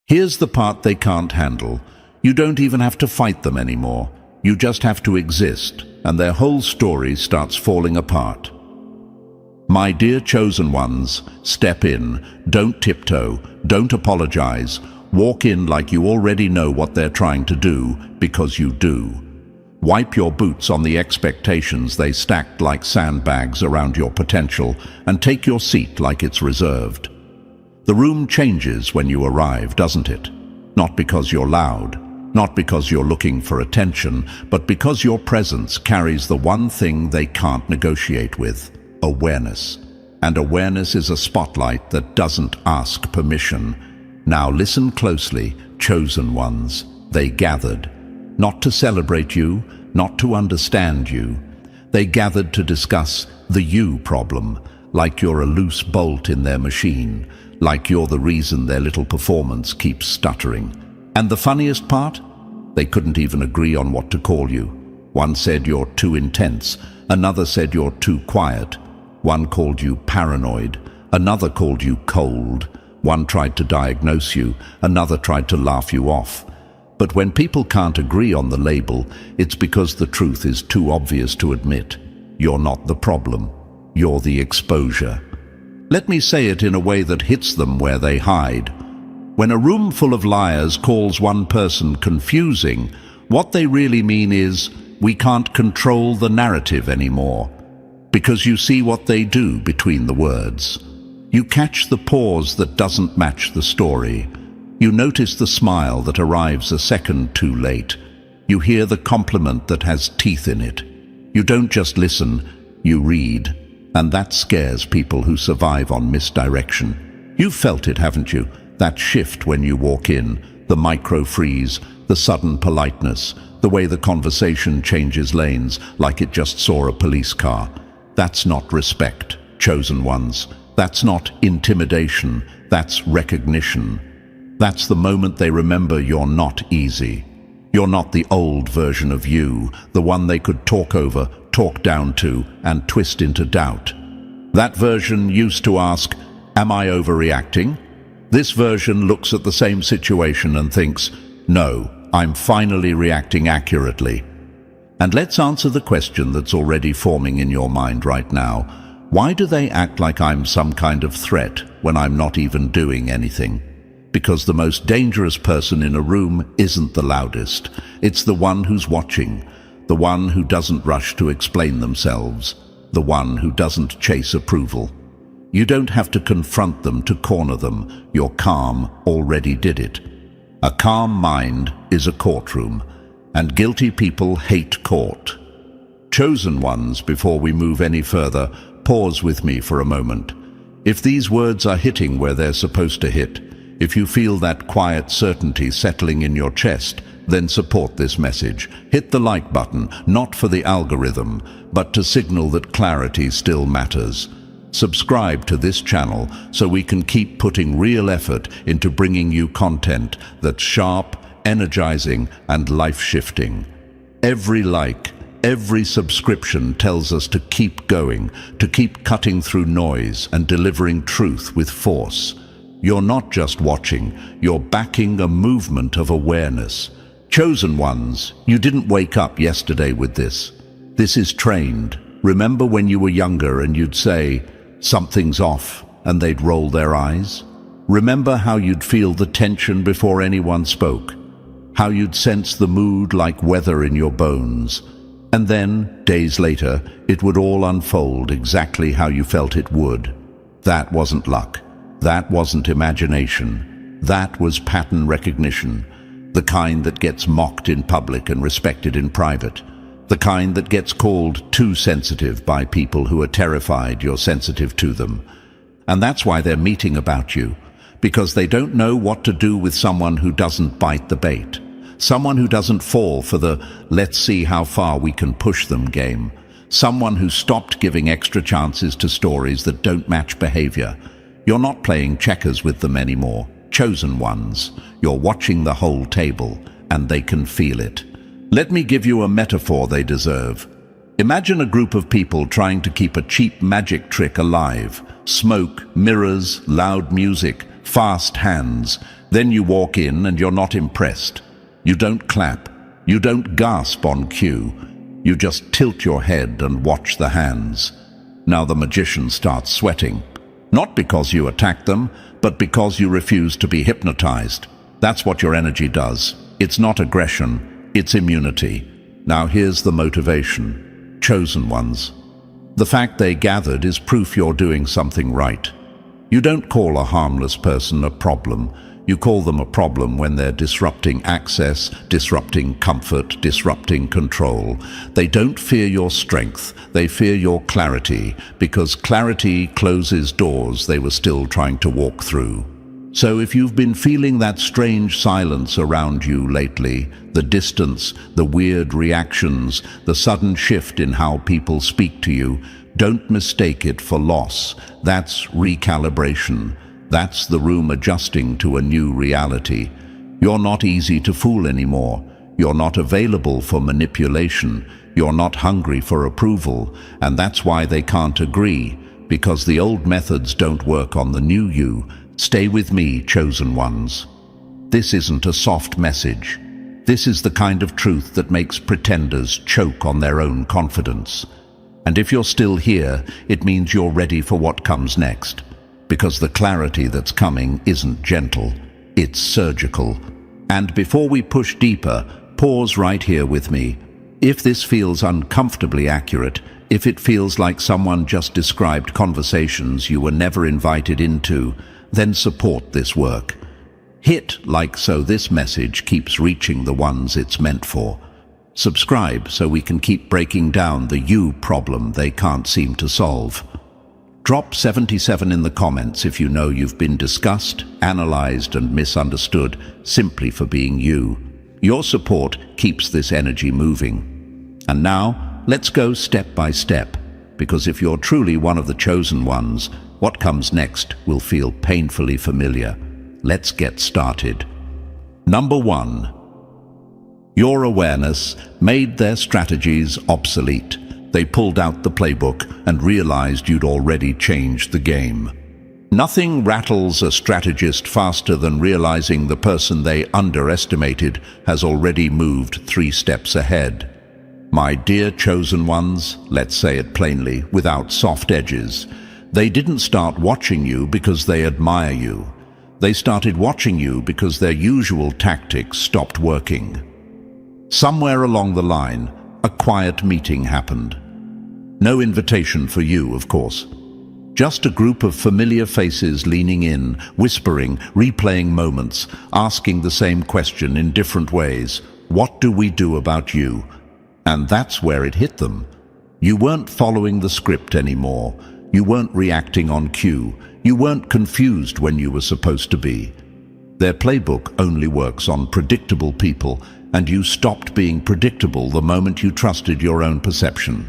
Here's the part they can't handle. You don't even have to fight them anymore. You just have to exist, and their whole story starts falling apart. My dear chosen ones, step in. Don't tiptoe. Don't apologize. Walk in like you already know what they're trying to do, because you do. Wipe your boots on the expectations they stacked like sandbags around your potential, and take your seat like it's reserved. The room changes when you arrive, doesn't it? Not because you're loud, not because you're looking for attention, but because your presence carries the one thing they can't negotiate with: awareness. And awareness is a spotlight that doesn't ask permission. Now listen closely, chosen ones. They gathered, not to celebrate you, not to understand you. They gathered to discuss the you problem, like you're a loose bolt in their machine, like you're the reason their little performance keeps stuttering. And the funniest part? They couldn't even agree on what to call you. One said you're too intense, another said you're too quiet. One called you paranoid, another called you cold. One tried to diagnose you, another tried to laugh you off. But when people can't agree on the label, it's because the truth is too obvious to admit. You're not the problem. You're the exposure. Let me say it in a way that hits them where they hide. When a room full of liars calls one person confusing, what they really mean is, we can't control the narrative anymore. Because you see what they do between the words. You catch the pause that doesn't match the story. You notice the smile that arrives a second too late. You hear the compliment that has teeth in it. You don't just listen, you read. And that scares people who survive on misdirection. You've felt it, haven't you? That shift when you walk in, the micro-freeze, the sudden politeness, the way the conversation changes lanes like it just saw a police car. That's not respect, chosen ones. That's not intimidation, that's recognition. That's the moment they remember you're not easy. You're not the old version of you, the one they could talk over, talk down to, and twist into doubt. That version used to ask, am I overreacting? This version looks at the same situation and thinks, no, I'm finally reacting accurately. And let's answer the question that's already forming in your mind right now. Why do they act like I'm some kind of threat when I'm not even doing anything? Because the most dangerous person in a room isn't the loudest. It's the one who's watching, the one who doesn't rush to explain themselves, the one who doesn't chase approval. You don't have to confront them to corner them. Your calm already did it. A calm mind is a courtroom, and guilty people hate court. Chosen ones, before we move any further, pause with me for a moment. If these words are hitting where they're supposed to hit, if you feel that quiet certainty settling in your chest, then support this message. Hit the like button, not for the algorithm, but to signal that clarity still matters. Subscribe to this channel so we can keep putting real effort into bringing you content that's sharp, energizing, and life-shifting. Every like, every subscription tells us to keep going, to keep cutting through noise and delivering truth with force. You're not just watching, you're backing a movement of awareness. Chosen ones, you didn't wake up yesterday with this. This is trained. Remember when you were younger and you'd say, something's off, and they'd roll their eyes? Remember how you'd feel the tension before anyone spoke? How you'd sense the mood like weather in your bones? And then, days later, it would all unfold exactly how you felt it would. That wasn't luck. That wasn't imagination. That was pattern recognition. The kind that gets mocked in public and respected in private. The kind that gets called too sensitive by people who are terrified you're sensitive to them. And that's why they're meeting about you. Because they don't know what to do with someone who doesn't bite the bait. Someone who doesn't fall for the let's see how far we can push them game. Someone who stopped giving extra chances to stories that don't match behavior. You're not playing checkers with them anymore. Chosen ones. You're watching the whole table, and they can feel it. Let me give you a metaphor they deserve. Imagine a group of people trying to keep a cheap magic trick alive. Smoke, mirrors, loud music, fast hands. Then you walk in and you're not impressed. You don't clap. You don't gasp on cue. You just tilt your head and watch the hands. Now the magician starts sweating. Not because you attacked them, but because you refuse to be hypnotized. That's what your energy does. It's not aggression, it's immunity. Now here's the motivation. Chosen ones. The fact they gathered is proof you're doing something right. You don't call a harmless person a problem. You call them a problem when they're disrupting access, disrupting comfort, disrupting control. They don't fear your strength, they fear your clarity, because clarity closes doors they were still trying to walk through. So if you've been feeling that strange silence around you lately, the distance, the weird reactions, the sudden shift in how people speak to you, don't mistake it for loss. That's recalibration. That's the room adjusting to a new reality. You're not easy to fool anymore. You're not available for manipulation. You're not hungry for approval. And that's why they can't agree, because the old methods don't work on the new you. Stay with me, chosen ones. This isn't a soft message. This is the kind of truth that makes pretenders choke on their own confidence. And if you're still here, it means you're ready for what comes next. Because the clarity that's coming isn't gentle, it's surgical. And before we push deeper, pause right here with me. If this feels uncomfortably accurate, if it feels like someone just described conversations you were never invited into, then support this work. Hit like so this message keeps reaching the ones it's meant for. Subscribe so we can keep breaking down the you problem they can't seem to solve. Drop 77 in the comments if you know you've been discussed, analyzed, and misunderstood simply for being you. Your support keeps this energy moving. And now, let's go step by step, because if you're truly one of the chosen ones, what comes next will feel painfully familiar. Let's get started. Number 1. Your awareness made their strategies obsolete. They pulled out the playbook and realized you'd already changed the game. Nothing rattles a strategist faster than realizing the person they underestimated has already moved 3 steps ahead. My dear chosen ones, let's say it plainly, without soft edges, they didn't start watching you because they admire you. They started watching you because their usual tactics stopped working. Somewhere along the line, a quiet meeting happened. No invitation for you, of course. Just a group of familiar faces leaning in, whispering, replaying moments, asking the same question in different ways. What do we do about you? And that's where it hit them. You weren't following the script anymore. You weren't reacting on cue. You weren't confused when you were supposed to be. Their playbook only works on predictable people, and you stopped being predictable the moment you trusted your own perception.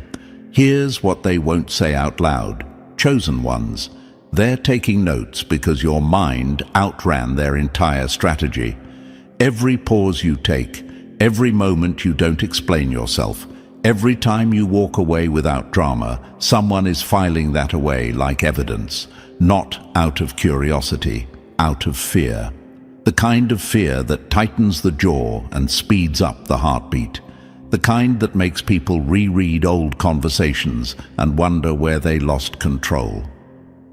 Here's what they won't say out loud. Chosen ones. They're taking notes because your mind outran their entire strategy. Every pause you take, every moment you don't explain yourself, every time you walk away without drama, someone is filing that away like evidence, not out of curiosity, out of fear. The kind of fear that tightens the jaw and speeds up the heartbeat. The kind that makes people reread old conversations and wonder where they lost control.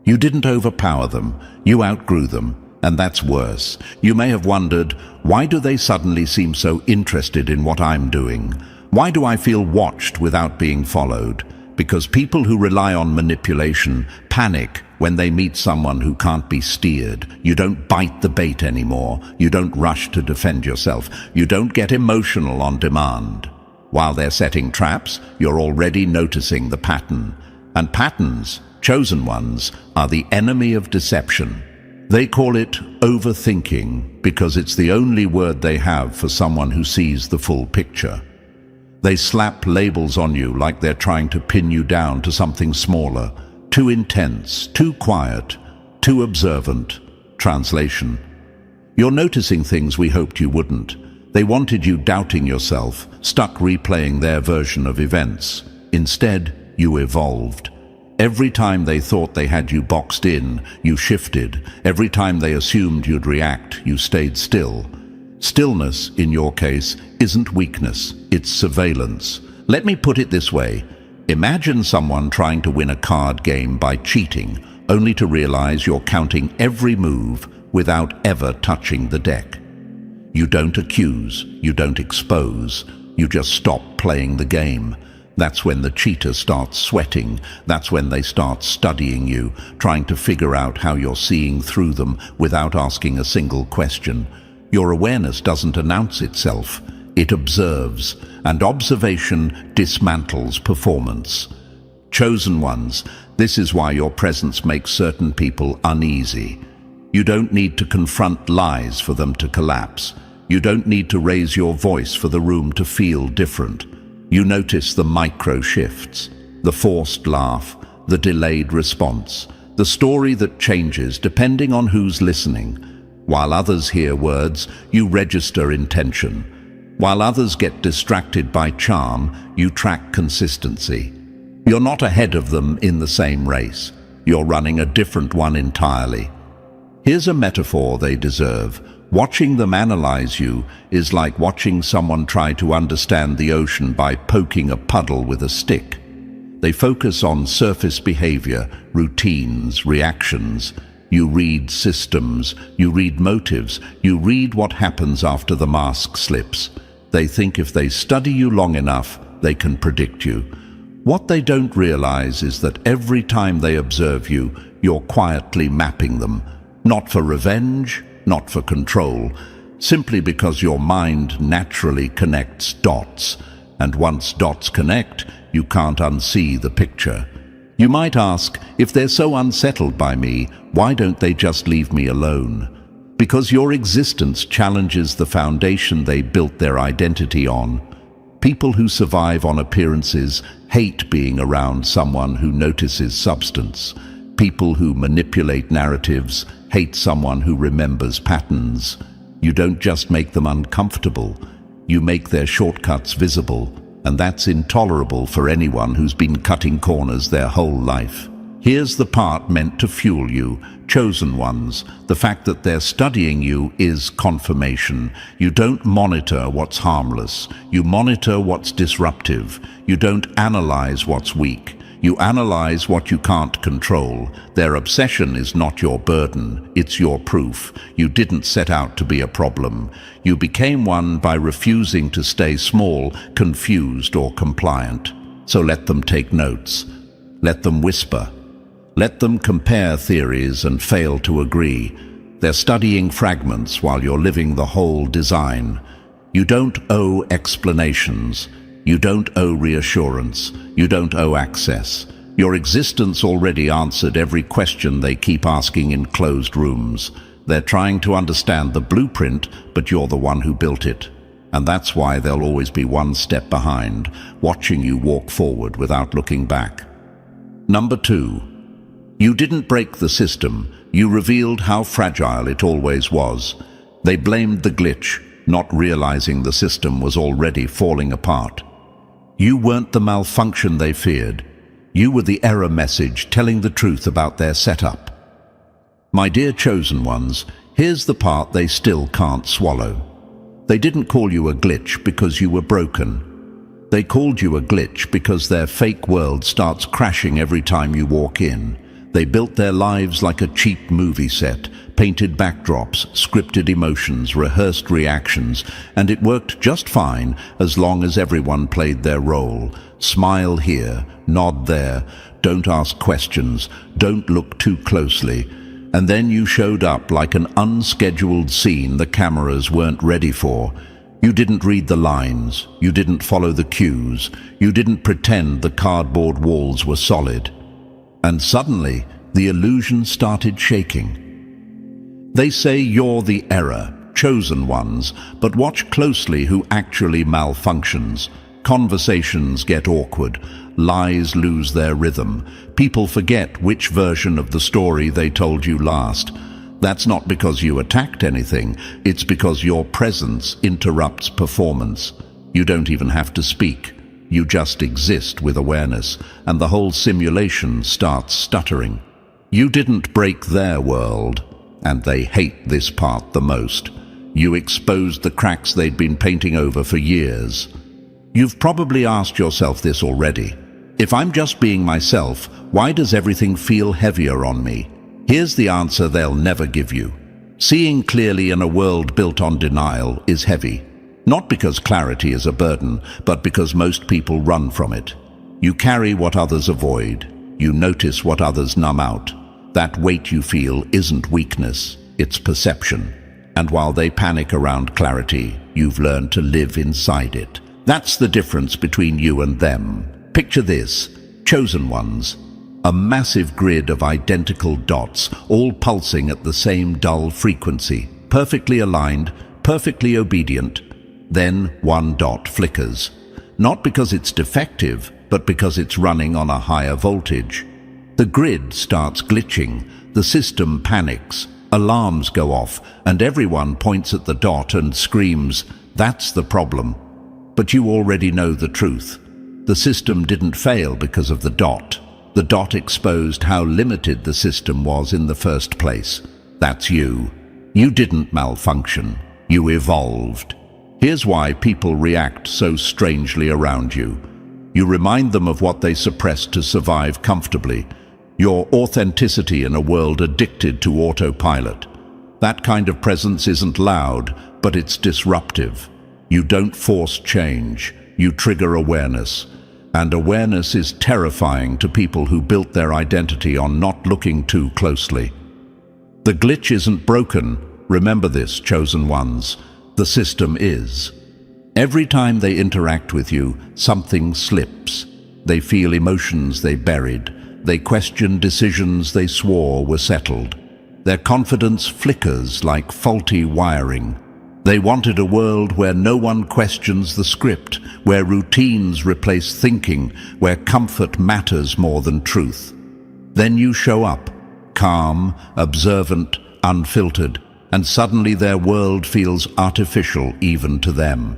You didn't overpower them, you outgrew them, and that's worse. You may have wondered, why do they suddenly seem so interested in what I'm doing? Why do I feel watched without being followed? Because people who rely on manipulation panic when they meet someone who can't be steered. You don't bite the bait anymore. You don't rush to defend yourself. You don't get emotional on demand. While they're setting traps, you're already noticing the pattern. And patterns, chosen ones, are the enemy of deception. They call it overthinking because it's the only word they have for someone who sees the full picture. They slap labels on you like they're trying to pin you down to something smaller, too intense, too quiet, too observant. Translation. You're noticing things we hoped you wouldn't. They wanted you doubting yourself, stuck replaying their version of events. Instead, you evolved. Every time they thought they had you boxed in, you shifted. Every time they assumed you'd react, you stayed still. Stillness, in your case, isn't weakness, it's surveillance. Let me put it this way. Imagine someone trying to win a card game by cheating, only to realize you're counting every move without ever touching the deck. You don't accuse, you don't expose, you just stop playing the game. That's when the cheater starts sweating. That's when they start studying you, trying to figure out how you're seeing through them without asking a single question. Your awareness doesn't announce itself. It observes, and observation dismantles performance. Chosen ones, this is why your presence makes certain people uneasy. You don't need to confront lies for them to collapse. You don't need to raise your voice for the room to feel different. You notice the micro shifts, the forced laugh, the delayed response, the story that changes depending on who's listening. While others hear words, you register intention. While others get distracted by charm, you track consistency. You're not ahead of them in the same race. You're running a different one entirely. Here's a metaphor they deserve. Watching them analyze you is like watching someone try to understand the ocean by poking a puddle with a stick. They focus on surface behavior, routines, reactions. You read systems, you read motives, you read what happens after the mask slips. They think if they study you long enough, they can predict you. What they don't realize is that every time they observe you, you're quietly mapping them. Not for revenge, not for control, simply because your mind naturally connects dots. And once dots connect, you can't unsee the picture. You might ask, if they're so unsettled by me, why don't they just leave me alone? Because your existence challenges the foundation they built their identity on. People who survive on appearances hate being around someone who notices substance. People who manipulate narratives hate someone who remembers patterns. You don't just make them uncomfortable, you make their shortcuts visible, and that's intolerable for anyone who's been cutting corners their whole life. Here's the part meant to fuel you, chosen ones. The fact that they're studying you is confirmation. You don't monitor what's harmless, you monitor what's disruptive. You don't analyze what's weak. You analyze what you can't control. Their obsession is not your burden, it's your proof. You didn't set out to be a problem. You became one by refusing to stay small, confused, or compliant. So let them take notes. Let them whisper. Let them compare theories and fail to agree. They're studying fragments while you're living the whole design. You don't owe explanations. You don't owe reassurance. You don't owe access. Your existence already answered every question they keep asking in closed rooms. They're trying to understand the blueprint, but you're the one who built it. And that's why they'll always be one step behind, watching you walk forward without looking back. Number 2. You didn't break the system. You revealed how fragile it always was. They blamed the glitch, not realizing the system was already falling apart. You weren't the malfunction they feared. You were the error message telling the truth about their setup. My dear chosen ones, here's the part they still can't swallow. They didn't call you a glitch because you were broken. They called you a glitch because their fake world starts crashing every time you walk in. They built their lives like a cheap movie set, painted backdrops, scripted emotions, rehearsed reactions, and it worked just fine as long as everyone played their role. Smile here, nod there, don't ask questions, don't look too closely. And then you showed up like an unscheduled scene the cameras weren't ready for. You didn't read the lines, you didn't follow the cues, you didn't pretend the cardboard walls were solid. And suddenly, the illusion started shaking. They say you're the error, chosen ones, but watch closely who actually malfunctions. Conversations get awkward, lies lose their rhythm, people forget which version of the story they told you last. That's not because you attacked anything, it's because your presence interrupts performance. You don't even have to speak. You just exist with awareness, and the whole simulation starts stuttering. You didn't break their world, and they hate this part the most. You exposed the cracks they'd been painting over for years. You've probably asked yourself this already. If I'm just being myself, why does everything feel heavier on me? Here's the answer they'll never give you. Seeing clearly in a world built on denial is heavy. Not because clarity is a burden, but because most people run from it. You carry what others avoid. You notice what others numb out. That weight you feel isn't weakness, it's perception. And while they panic around clarity, you've learned to live inside it. That's the difference between you and them. Picture this, chosen ones. A massive grid of identical dots, all pulsing at the same dull frequency, perfectly aligned, perfectly obedient. Then one dot flickers. Not because it's defective, but because it's running on a higher voltage. The grid starts glitching, the system panics, alarms go off, and everyone points at the dot and screams, "That's the problem." But you already know the truth. The system didn't fail because of the dot. The dot exposed how limited the system was in the first place. That's you. You didn't malfunction. You evolved. Here's why people react so strangely around you. You remind them of what they suppressed to survive comfortably. Your authenticity in a world addicted to autopilot. That kind of presence isn't loud, but it's disruptive. You don't force change. You trigger awareness. And awareness is terrifying to people who built their identity on not looking too closely. The glitch isn't broken. Remember this, chosen ones. The system is. Every time they interact with you, something slips. They feel emotions they buried. They question decisions they swore were settled. Their confidence flickers like faulty wiring. They wanted a world where no one questions the script, where routines replace thinking, where comfort matters more than truth. Then you show up, calm, observant, unfiltered, and suddenly their world feels artificial even to them.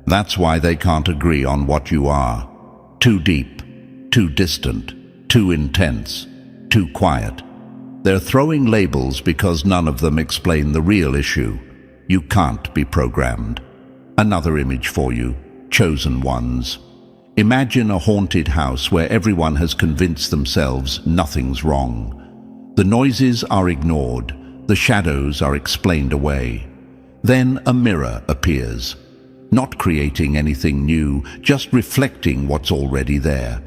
That's why they can't agree on what you are. Too deep, too distant, too intense, too quiet. They're throwing labels because none of them explain the real issue. You can't be programmed. Another image for you, chosen ones. Imagine a haunted house where everyone has convinced themselves nothing's wrong. The noises are ignored. The shadows are explained away. Then a mirror appears, not creating anything new, just reflecting what's already there.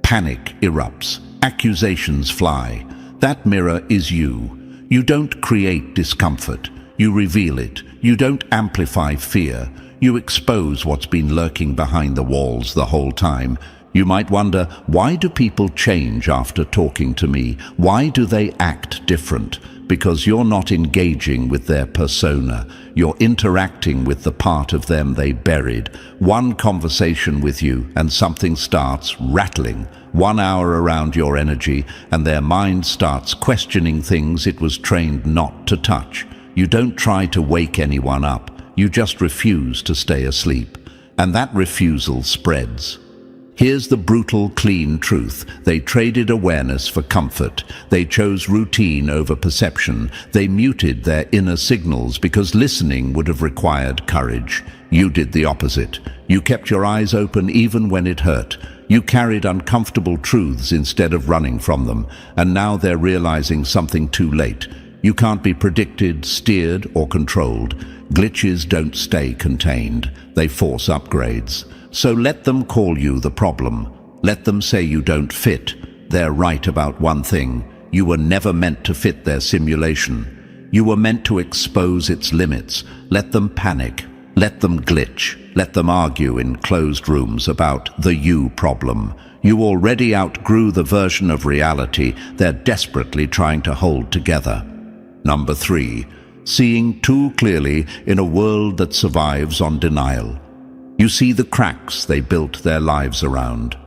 Panic erupts, accusations fly. That mirror is you. You don't create discomfort, you reveal it. You don't amplify fear, you expose what's been lurking behind the walls the whole time. You might wonder, why do people change after talking to me? Why do they act different? Because you're not engaging with their persona. You're interacting with the part of them they buried. One conversation with you and something starts rattling. 1 hour around your energy and their mind starts questioning things it was trained not to touch. You don't try to wake anyone up. You just refuse to stay asleep. And that refusal spreads. Here's the brutal, clean truth. They traded awareness for comfort. They chose routine over perception. They muted their inner signals because listening would have required courage. You did the opposite. You kept your eyes open even when it hurt. You carried uncomfortable truths instead of running from them. And now they're realizing something too late. You can't be predicted, steered, or controlled. Glitches don't stay contained. They force upgrades. So let them call you the problem. Let them say you don't fit. They're right about one thing. You were never meant to fit their simulation. You were meant to expose its limits. Let them panic. Let them glitch. Let them argue in closed rooms about the you problem. You already outgrew the version of reality they're desperately trying to hold together. Number 3. Seeing too clearly in a world that survives on denial. You see the cracks they built their lives around.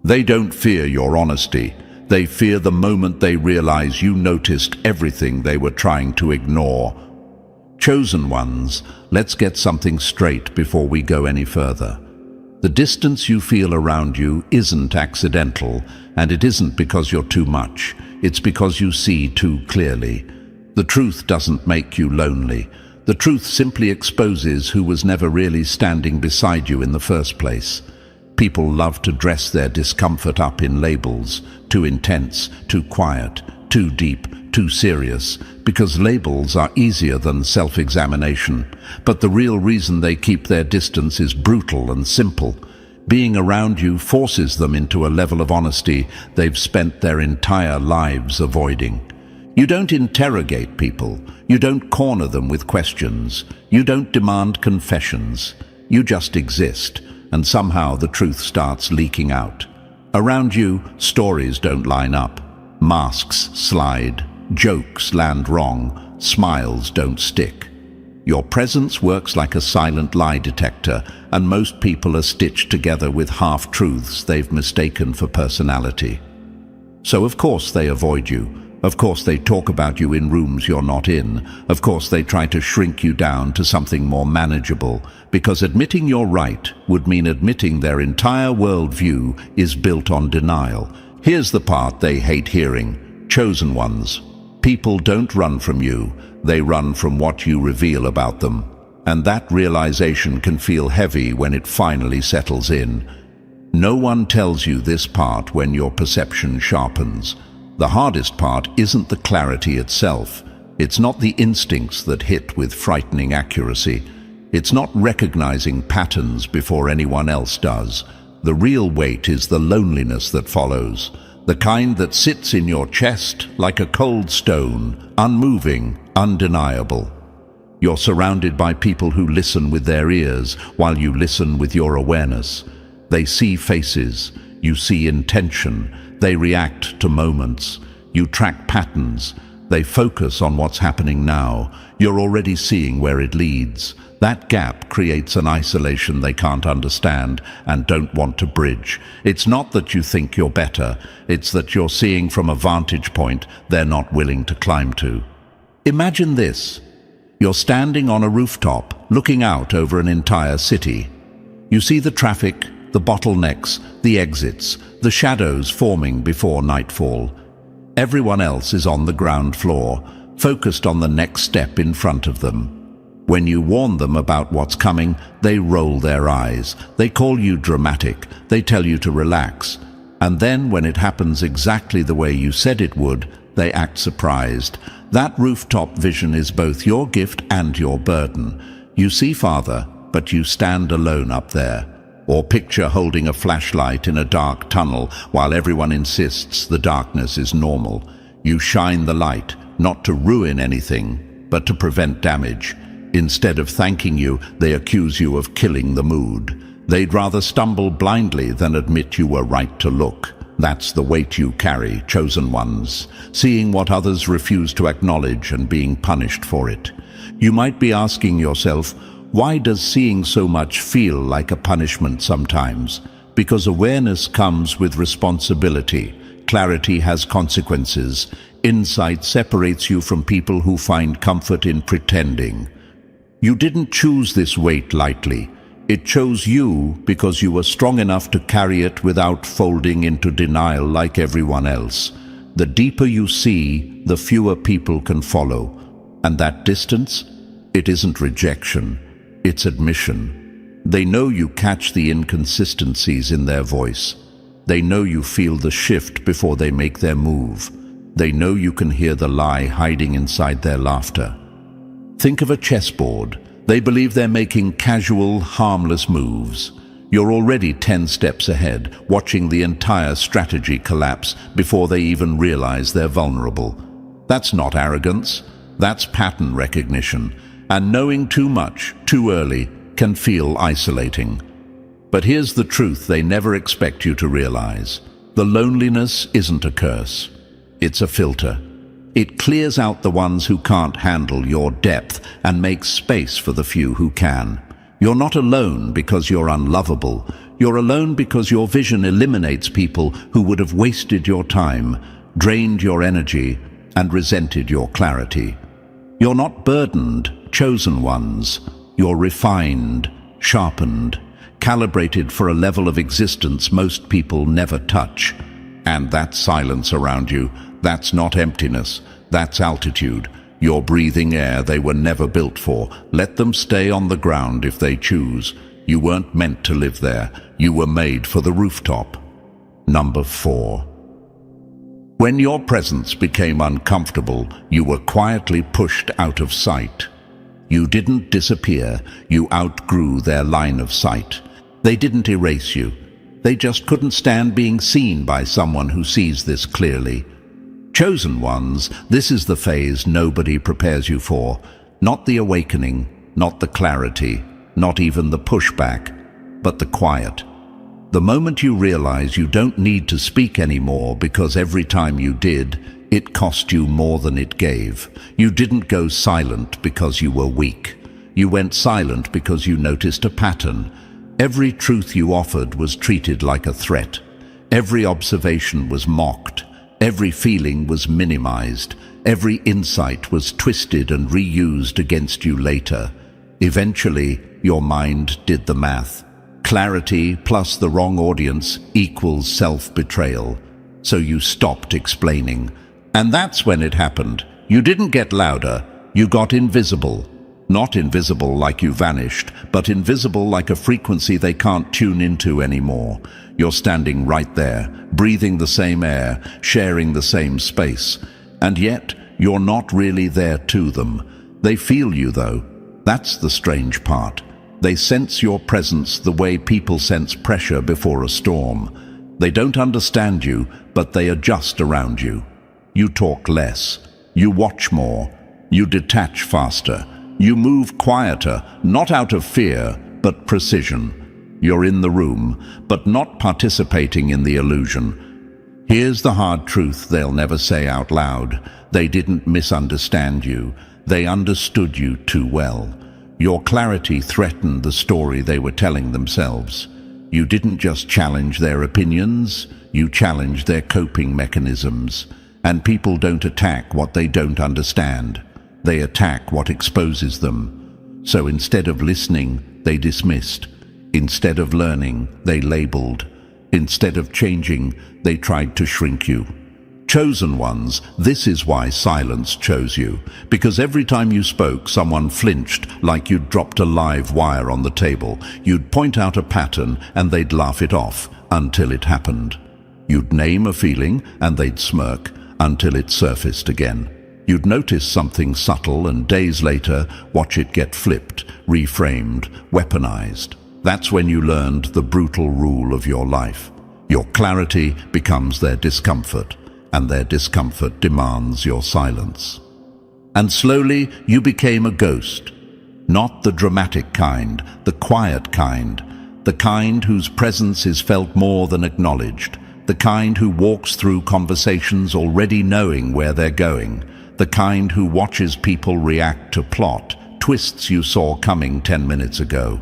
They don't fear your honesty. They fear the moment they realize you noticed everything they were trying to ignore. Chosen ones, let's get something straight before we go any further. The distance you feel around you isn't accidental, and it isn't because you're too much. It's because you see too clearly. The truth doesn't make you lonely. The truth simply exposes who was never really standing beside you in the first place. People love to dress their discomfort up in labels: too intense, too quiet, too deep, too serious, because labels are easier than self-examination. But the real reason they keep their distance is brutal and simple. Being around you forces them into a level of honesty they've spent their entire lives avoiding. You don't interrogate people. You don't corner them with questions. You don't demand confessions. You just exist, and somehow the truth starts leaking out. Around you, stories don't line up. Masks slide. Jokes land wrong. Smiles don't stick. Your presence works like a silent lie detector, and most people are stitched together with half-truths they've mistaken for personality. So of course they avoid you. Of course they talk about you in rooms you're not in. Of course they try to shrink you down to something more manageable, because admitting you're right would mean admitting their entire worldview is built on denial. Here's the part they hate hearing: chosen ones. People don't run from you. They run from what you reveal about them. And that realization can feel heavy when it finally settles in. No one tells you this part when your perception sharpens. The hardest part isn't the clarity itself. It's not the instincts that hit with frightening accuracy. It's not recognizing patterns before anyone else does. The real weight is the loneliness that follows. The kind that sits in your chest like a cold stone, unmoving, undeniable. You're surrounded by people who listen with their ears while you listen with your awareness. They see faces, you see intention, they react to moments, you track patterns, they focus on what's happening now. You're already seeing where it leads. That gap creates an isolation they can't understand and don't want to bridge. It's not that you think you're better, it's that you're seeing from a vantage point they're not willing to climb to. Imagine this. You're standing on a rooftop, looking out over an entire city. You see the traffic, the bottlenecks, the exits, the shadows forming before nightfall. Everyone else is on the ground floor, focused on the next step in front of them. When you warn them about what's coming, they roll their eyes. They call you dramatic. They tell you to relax. And then, when it happens exactly the way you said it would, they act surprised. That rooftop vision is both your gift and your burden. You see farther, but you stand alone up there. Or picture holding a flashlight in a dark tunnel while everyone insists the darkness is normal. You shine the light, not to ruin anything, but to prevent damage. Instead of thanking you, they accuse you of killing the mood. They'd rather stumble blindly than admit you were right to look. That's the weight you carry, chosen ones, seeing what others refuse to acknowledge and being punished for it. You might be asking yourself, why does seeing so much feel like a punishment sometimes? Because awareness comes with responsibility. Clarity has consequences. Insight separates you from people who find comfort in pretending. You didn't choose this weight lightly. It chose you because you were strong enough to carry it without folding into denial like everyone else. The deeper you see, the fewer people can follow. And that distance? It isn't rejection. It's admission. They know you catch the inconsistencies in their voice. They know you feel the shift before they make their move. They know you can hear the lie hiding inside their laughter. Think of a chessboard. They believe they're making casual, harmless moves. You're already 10 steps ahead, watching the entire strategy collapse before they even realize they're vulnerable. That's not arrogance. That's pattern recognition. And knowing too much, too early, can feel isolating. But here's the truth they never expect you to realize. The loneliness isn't a curse. It's a filter. It clears out the ones who can't handle your depth and makes space for the few who can. You're not alone because you're unlovable. You're alone because your vision eliminates people who would have wasted your time, drained your energy, and resented your clarity. You're not burdened, chosen ones. You're refined, sharpened. calibrated for a level of existence most people never touch. And that silence around you, that's not emptiness, that's altitude. You're breathing air they were never built for. Let them stay on the ground if they choose. You weren't meant to live there. You were made for the rooftop. Number 4. When your presence became uncomfortable, you were quietly pushed out of sight. You didn't disappear, you outgrew their line of sight. They didn't erase you. They just couldn't stand being seen by someone who sees this clearly. Chosen ones, this is the phase nobody prepares you for. Not the awakening, not the clarity, not even the pushback, but the quiet. The moment you realize you don't need to speak anymore because every time you did, it cost you more than it gave. You didn't go silent because you were weak. You went silent because you noticed a pattern. Every truth you offered was treated like a threat. Every observation was mocked. Every feeling was minimized. Every insight was twisted and reused against you later. Eventually, your mind did the math. Clarity plus the wrong audience equals self-betrayal. So you stopped explaining. And that's when it happened. You didn't get louder. You got invisible. Not invisible like you vanished, but invisible like a frequency they can't tune into anymore. You're standing right there, breathing the same air, sharing the same space. And yet, you're not really there to them. They feel you, though. That's the strange part. They sense your presence the way people sense pressure before a storm. They don't understand you, but they adjust around you. You talk less. You watch more. You detach faster. You move quieter, not out of fear, but precision. You're in the room, but not participating in the illusion. Here's the hard truth they'll never say out loud. They didn't misunderstand you. They understood you too well. Your clarity threatened the story they were telling themselves. You didn't just challenge their opinions, you challenged their coping mechanisms. And people don't attack what they don't understand. They attack what exposes them. So instead of listening, they dismissed. Instead of learning, they labeled. Instead of changing, they tried to shrink you. Chosen ones, this is why silence chose you. Because every time you spoke, someone flinched like you'd dropped a live wire on the table. You'd point out a pattern and they'd laugh it off until it happened. You'd name a feeling and they'd smirk until it surfaced again. You'd notice something subtle and days later watch it get flipped, reframed, weaponized. That's when you learned the brutal rule of your life. Your clarity becomes their discomfort, and their discomfort demands your silence. And slowly you became a ghost. Not the dramatic kind, the quiet kind. The kind whose presence is felt more than acknowledged. The kind who walks through conversations already knowing where they're going. The kind who watches people react to plot, twists you saw coming 10 minutes ago.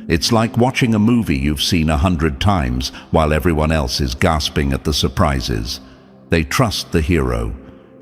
It's like watching a movie you've seen 100 times while everyone else is gasping at the surprises. They trust the hero.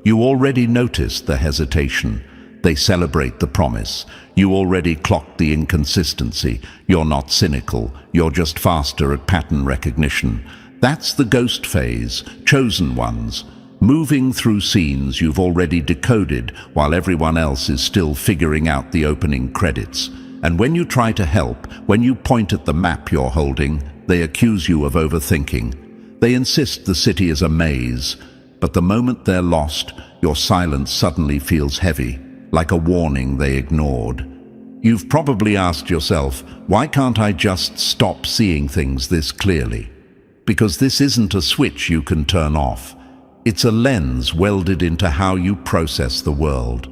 You already noticed the hesitation. They celebrate the promise. You already clocked the inconsistency. You're not cynical. You're just faster at pattern recognition. That's the ghost phase, chosen ones. Moving through scenes you've already decoded while everyone else is still figuring out the opening credits. And when you try to help, when you point at the map you're holding, they accuse you of overthinking. They insist the city is a maze, but the moment they're lost, your silence suddenly feels heavy, like a warning they ignored. You've probably asked yourself, why can't I just stop seeing things this clearly? Because this isn't a switch you can turn off. It's a lens welded into how you process the world.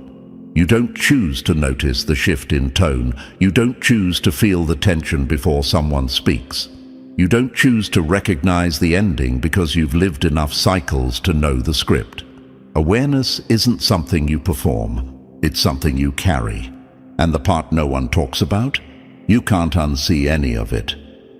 You don't choose to notice the shift in tone. You don't choose to feel the tension before someone speaks. You don't choose to recognize the ending because you've lived enough cycles to know the script. Awareness isn't something you perform. It's something you carry. And the part no one talks about? You can't unsee any of it.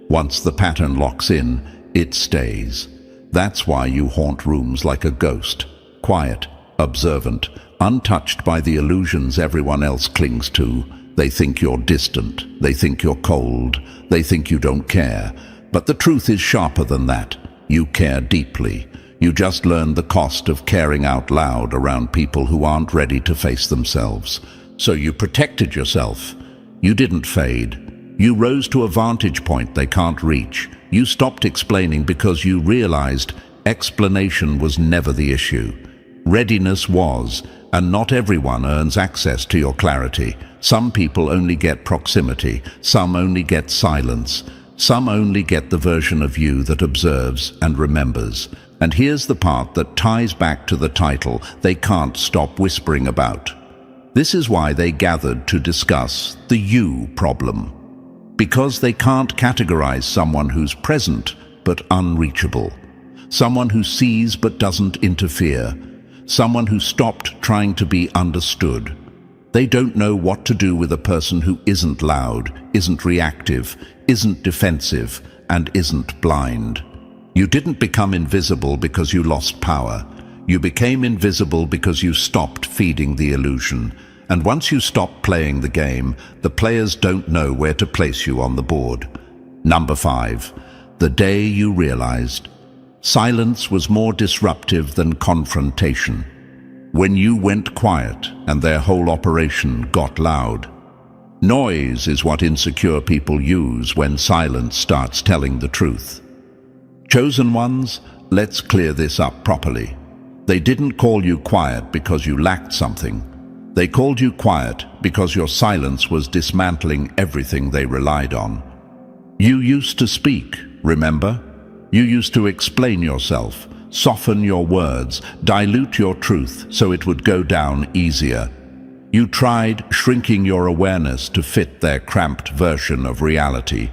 Once the pattern locks in, it stays. That's why you haunt rooms like a ghost, quiet, observant, untouched by the illusions everyone else clings to. They think you're distant. They think you're cold. They think you don't care. But the truth is sharper than that. You care deeply. You just learned the cost of caring out loud around people who aren't ready to face themselves. So you protected yourself. You didn't fade. You rose to a vantage point they can't reach. You stopped explaining because you realized explanation was never the issue. Readiness was, and not everyone earns access to your clarity. Some people only get proximity. Some only get silence. Some only get the version of you that observes and remembers. And here's the part that ties back to the title they can't stop whispering about. This is why they gathered to discuss the you problem. Because they can't categorize someone who's present but unreachable. Someone who sees but doesn't interfere. Someone who stopped trying to be understood. They don't know what to do with a person who isn't loud, isn't reactive, isn't defensive, and isn't blind. You didn't become invisible because you lost power. You became invisible because you stopped feeding the illusion. And once you stop playing the game, the players don't know where to place you on the board. Number 5, the day you realized silence was more disruptive than confrontation. When you went quiet and their whole operation got loud. Noise is what insecure people use when silence starts telling the truth. Chosen ones, let's clear this up properly. They didn't call you quiet because you lacked something. They called you quiet because your silence was dismantling everything they relied on. You used to speak, remember? You used to explain yourself, soften your words, dilute your truth so it would go down easier. You tried shrinking your awareness to fit their cramped version of reality.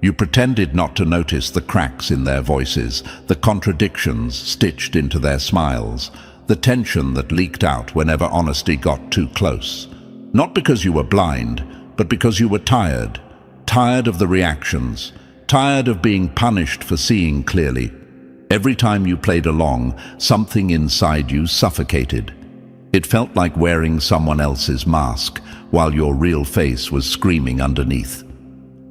You pretended not to notice the cracks in their voices, the contradictions stitched into their smiles, the tension that leaked out whenever honesty got too close. Not because you were blind, but because you were tired. Tired of the reactions. Tired of being punished for seeing clearly. Every time you played along, something inside you suffocated. It felt like wearing someone else's mask while your real face was screaming underneath.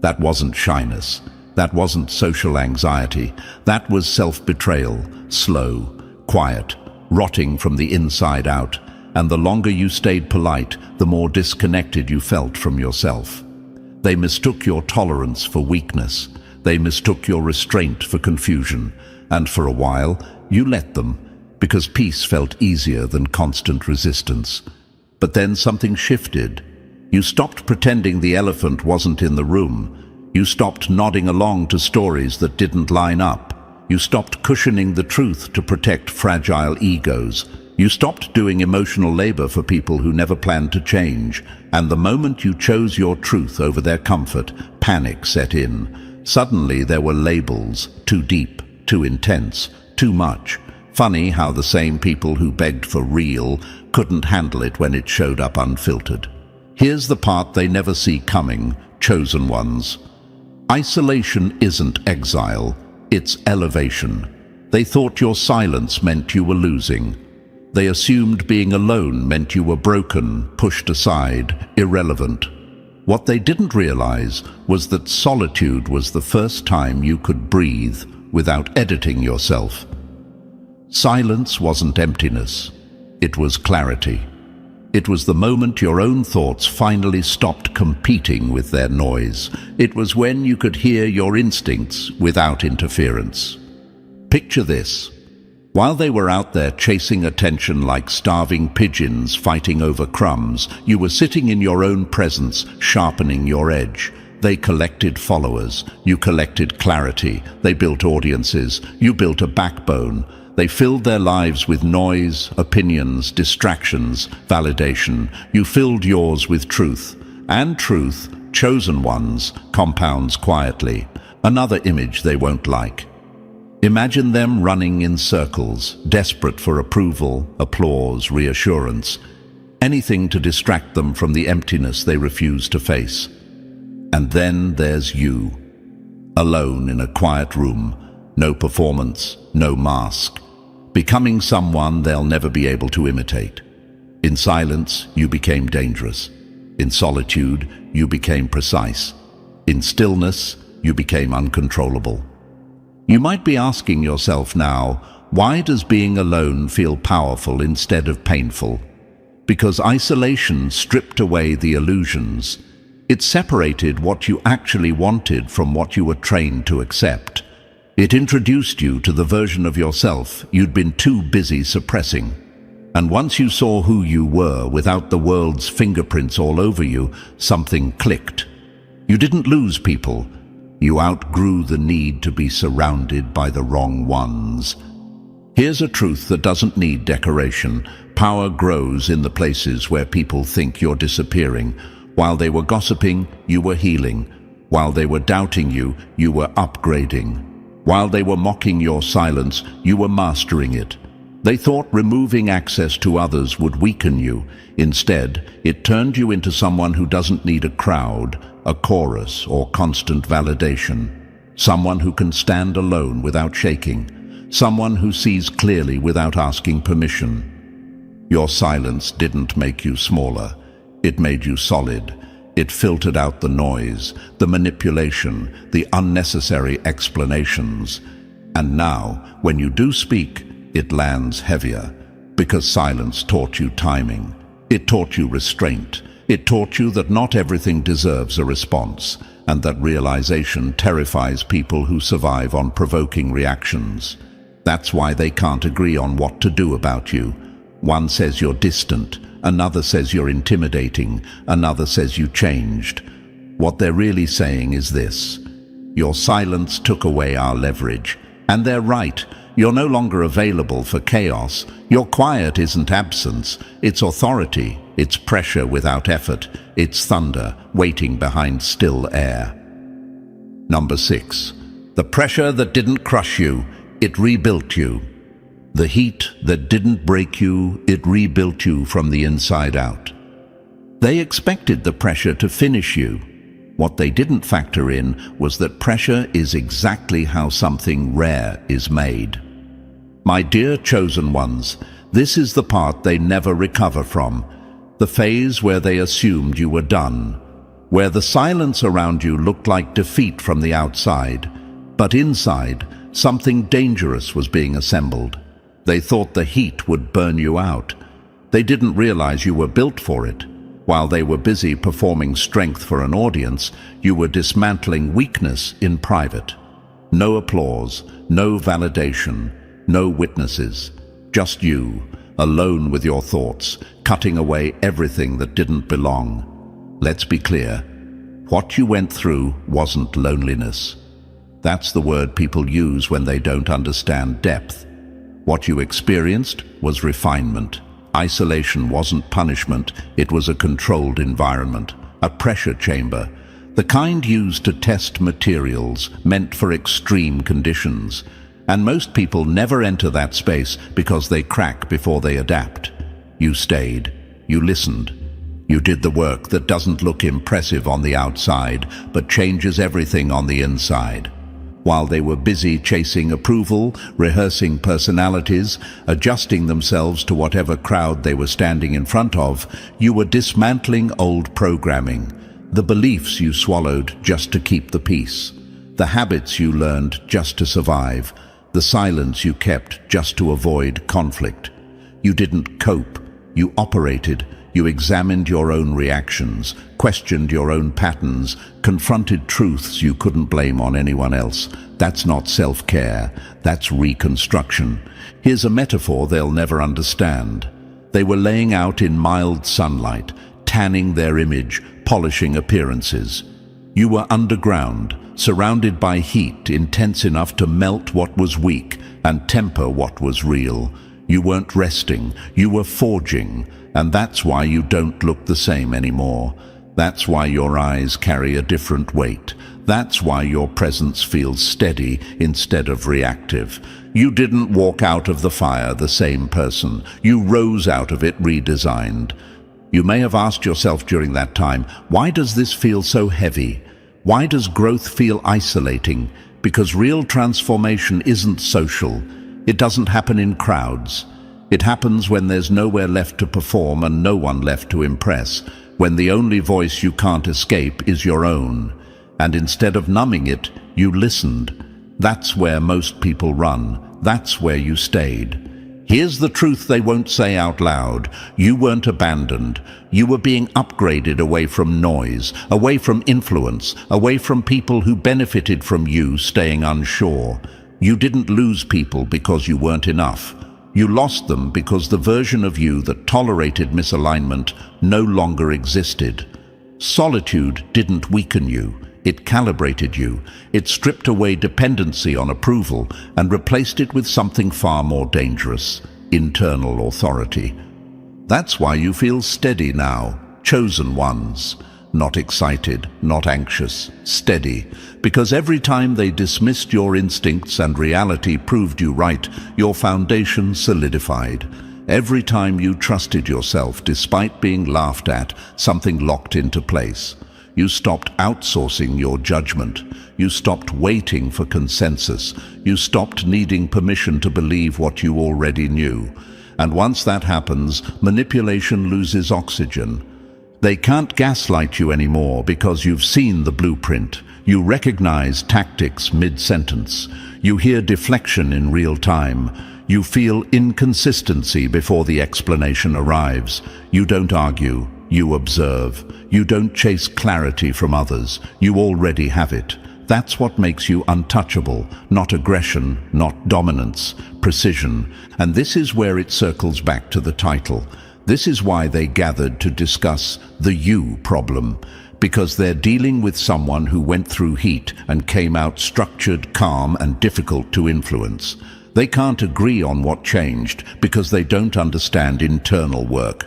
That wasn't shyness. That wasn't social anxiety. That was self-betrayal, slow, quiet, rotting from the inside out. And the longer you stayed polite, the more disconnected you felt from yourself. They mistook your tolerance for weakness. They mistook your restraint for confusion. And for a while, you let them, because peace felt easier than constant resistance. But then something shifted. You stopped pretending the elephant wasn't in the room. You stopped nodding along to stories that didn't line up. You stopped cushioning the truth to protect fragile egos. You stopped doing emotional labor for people who never planned to change. And the moment you chose your truth over their comfort, panic set in. Suddenly there were labels, too deep, too intense, too much. Funny how the same people who begged for real couldn't handle it when it showed up unfiltered. Here's the part they never see coming, chosen ones. Isolation isn't exile, it's elevation. They thought your silence meant you were losing. They assumed being alone meant you were broken, pushed aside, irrelevant. What they didn't realize was that solitude was the first time you could breathe without editing yourself. Silence wasn't emptiness, it was clarity. It was the moment your own thoughts finally stopped competing with their noise. It was when you could hear your instincts without interference. Picture this. While they were out there chasing attention like starving pigeons fighting over crumbs, you were sitting in your own presence, sharpening your edge. They collected followers. You collected clarity. They built audiences. You built a backbone. They filled their lives with noise, opinions, distractions, validation. You filled yours with truth. And truth, chosen ones, compounds quietly. Another image they won't like. Imagine them running in circles, desperate for approval, applause, reassurance. Anything to distract them from the emptiness they refuse to face. And then there's you. Alone in a quiet room. No performance, no mask. Becoming someone they'll never be able to imitate. In silence, you became dangerous. In solitude, you became precise. In stillness, you became uncontrollable. You might be asking yourself now, why does being alone feel powerful instead of painful? Because isolation stripped away the illusions. It separated what you actually wanted from what you were trained to accept. It introduced you to the version of yourself you'd been too busy suppressing. And once you saw who you were without the world's fingerprints all over you, something clicked. You didn't lose people. You outgrew the need to be surrounded by the wrong ones. Here's a truth that doesn't need decoration. Power grows in the places where people think you're disappearing. While they were gossiping, you were healing. While they were doubting you, you were upgrading. While they were mocking your silence, you were mastering it. They thought removing access to others would weaken you. Instead, it turned you into someone who doesn't need a crowd, a chorus, or constant validation. Someone who can stand alone without shaking. Someone who sees clearly without asking permission. Your silence didn't make you smaller. It made you solid. It filtered out the noise, the manipulation, the unnecessary explanations. And now, when you do speak, it lands heavier, because silence taught you timing. It taught you restraint. It taught you that not everything deserves a response, and that realization terrifies people who survive on provoking reactions. That's why they can't agree on what to do about you. One says you're distant, another says you're intimidating, another says you changed. What they're really saying is this: your silence took away our leverage. And they're right. You're no longer available for chaos. Your quiet isn't absence, it's authority. It's pressure without effort. It's thunder waiting behind still air. Number 6. The pressure that didn't crush you, it rebuilt you. The heat that didn't break you, it rebuilt you from the inside out. They expected the pressure to finish you. What they didn't factor in was that pressure is exactly how something rare is made. My dear chosen ones, this is the part they never recover from. The phase where they assumed you were done, where the silence around you looked like defeat from the outside, but inside, something dangerous was being assembled. They thought the heat would burn you out. They didn't realize you were built for it. While they were busy performing strength for an audience, you were dismantling weakness in private. No applause, no validation, no witnesses. Just you, alone with your thoughts, cutting away everything that didn't belong. Let's be clear. What you went through wasn't loneliness. That's the word people use when they don't understand depth. What you experienced was refinement. Isolation wasn't punishment, it was a controlled environment, a pressure chamber, the kind used to test materials meant for extreme conditions. And most people never enter that space because they crack before they adapt. You stayed, you listened, you did the work that doesn't look impressive on the outside, but changes everything on the inside. While they were busy chasing approval, rehearsing personalities, adjusting themselves to whatever crowd they were standing in front of, you were dismantling old programming, the beliefs you swallowed just to keep the peace, the habits you learned just to survive, the silence you kept just to avoid conflict. You didn't cope, you operated. You examined your own reactions, questioned your own patterns, confronted truths you couldn't blame on anyone else. That's not self-care, that's reconstruction. Here's a metaphor they'll never understand. They were laying out in mild sunlight, tanning their image, polishing appearances. You were underground, surrounded by heat intense enough to melt what was weak and temper what was real. You weren't resting, you were forging. And that's why you don't look the same anymore. That's why your eyes carry a different weight. That's why your presence feels steady instead of reactive. You didn't walk out of the fire the same person. You rose out of it redesigned. You may have asked yourself during that time, why does this feel so heavy? Why does growth feel isolating? Because real transformation isn't social. It doesn't happen in crowds. It happens when there's nowhere left to perform and no one left to impress, when the only voice you can't escape is your own. And instead of numbing it, you listened. That's where most people run. That's where you stayed. Here's the truth they won't say out loud. You weren't abandoned. You were being upgraded away from noise, away from influence, away from people who benefited from you staying unsure. You didn't lose people because you weren't enough. You lost them because the version of you that tolerated misalignment no longer existed. Solitude didn't weaken you. It calibrated you. It stripped away dependency on approval and replaced it with something far more dangerous: internal authority. That's why you feel steady now, chosen ones. Not excited, not anxious, steady. Because every time they dismissed your instincts and reality proved you right, your foundation solidified. Every time you trusted yourself despite being laughed at, something locked into place. You stopped outsourcing your judgment. You stopped waiting for consensus. You stopped needing permission to believe what you already knew. And once that happens, manipulation loses oxygen. They can't gaslight you anymore because you've seen the blueprint. You recognize tactics mid-sentence. You hear deflection in real time. You feel inconsistency before the explanation arrives. You don't argue. You observe. You don't chase clarity from others. You already have it. That's what makes you untouchable. Not aggression, not dominance, precision. And this is where it circles back to the title. This is why they gathered to discuss the you problem. Because they're dealing with someone who went through heat and came out structured, calm, and difficult to influence. They can't agree on what changed because they don't understand internal work.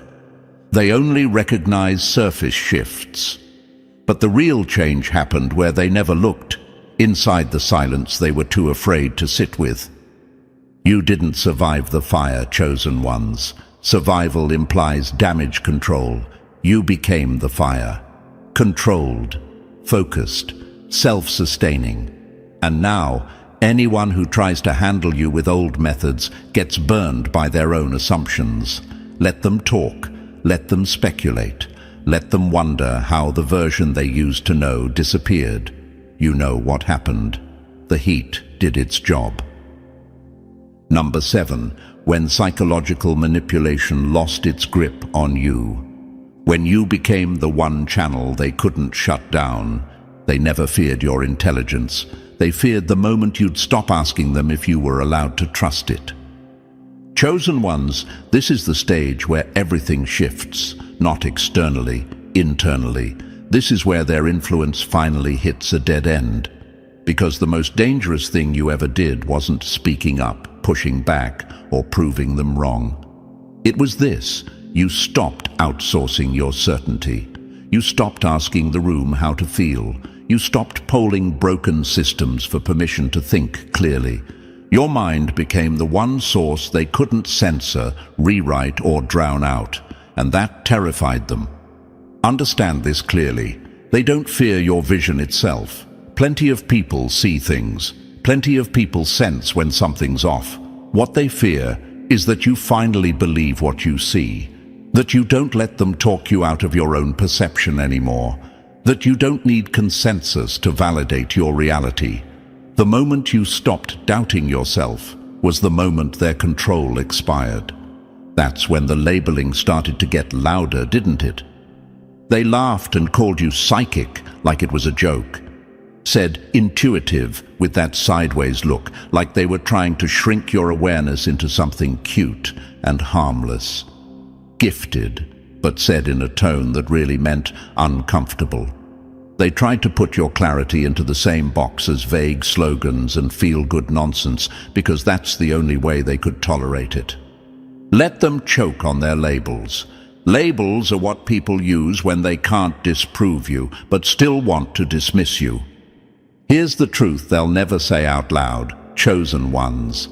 They only recognize surface shifts. But the real change happened where they never looked, inside the silence they were too afraid to sit with. You didn't survive the fire, chosen ones. Survival implies damage control. You became the fire. Controlled, focused, self-sustaining. And now, anyone who tries to handle you with old methods gets burned by their own assumptions. Let them talk. Let them speculate. Let them wonder how the version they used to know disappeared. You know what happened. The heat did its job. Number 7. When psychological manipulation lost its grip on you. When you became the one channel they couldn't shut down. They never feared your intelligence. They feared the moment you'd stop asking them if you were allowed to trust it. Chosen ones, this is the stage where everything shifts, not externally, internally. This is where their influence finally hits a dead end. Because the most dangerous thing you ever did wasn't speaking up, pushing back, or proving them wrong. It was this: you stopped outsourcing your certainty. You stopped asking the room how to feel. You stopped polling broken systems for permission to think clearly. Your mind became the one source they couldn't censor, rewrite, or drown out, and that terrified them. Understand this clearly. They don't fear your vision itself. Plenty of people see things. Plenty of people sense when something's off. What they fear is that you finally believe what you see, that you don't let them talk you out of your own perception anymore, that you don't need consensus to validate your reality. The moment you stopped doubting yourself was the moment their control expired. That's when the labeling started to get louder, didn't it? They laughed and called you psychic like it was a joke. Said intuitive with that sideways look, like they were trying to shrink your awareness into something cute and harmless. Gifted, but said in a tone that really meant uncomfortable. They tried to put your clarity into the same box as vague slogans and feel-good nonsense because that's the only way they could tolerate it. Let them choke on their labels. Labels are what people use when they can't disprove you, but still want to dismiss you. Here's the truth they'll never say out loud, chosen ones.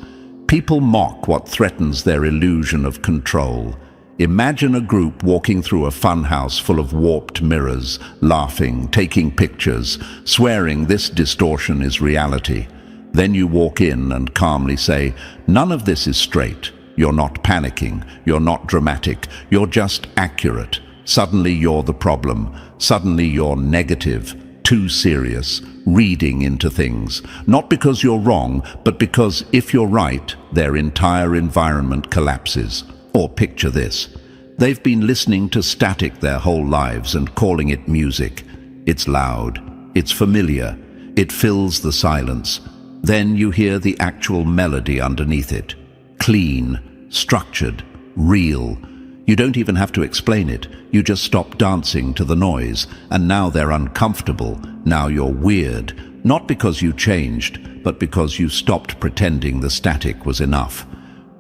People mock what threatens their illusion of control. Imagine a group walking through a funhouse full of warped mirrors, laughing, taking pictures, swearing this distortion is reality. Then you walk in and calmly say, "None of this is straight. You're not panicking. You're not dramatic. You're just accurate." Suddenly you're the problem. Suddenly you're negative, too serious, reading into things. Not because you're wrong, but because if you're right, their entire environment collapses. Or picture this. They've been listening to static their whole lives and calling it music. It's loud. It's familiar. It fills the silence. Then you hear the actual melody underneath it. Clean, structured, real. You don't even have to explain it. You just stop dancing to the noise, and now they're uncomfortable. Now you're weird. Not because you changed, but because you stopped pretending the static was enough.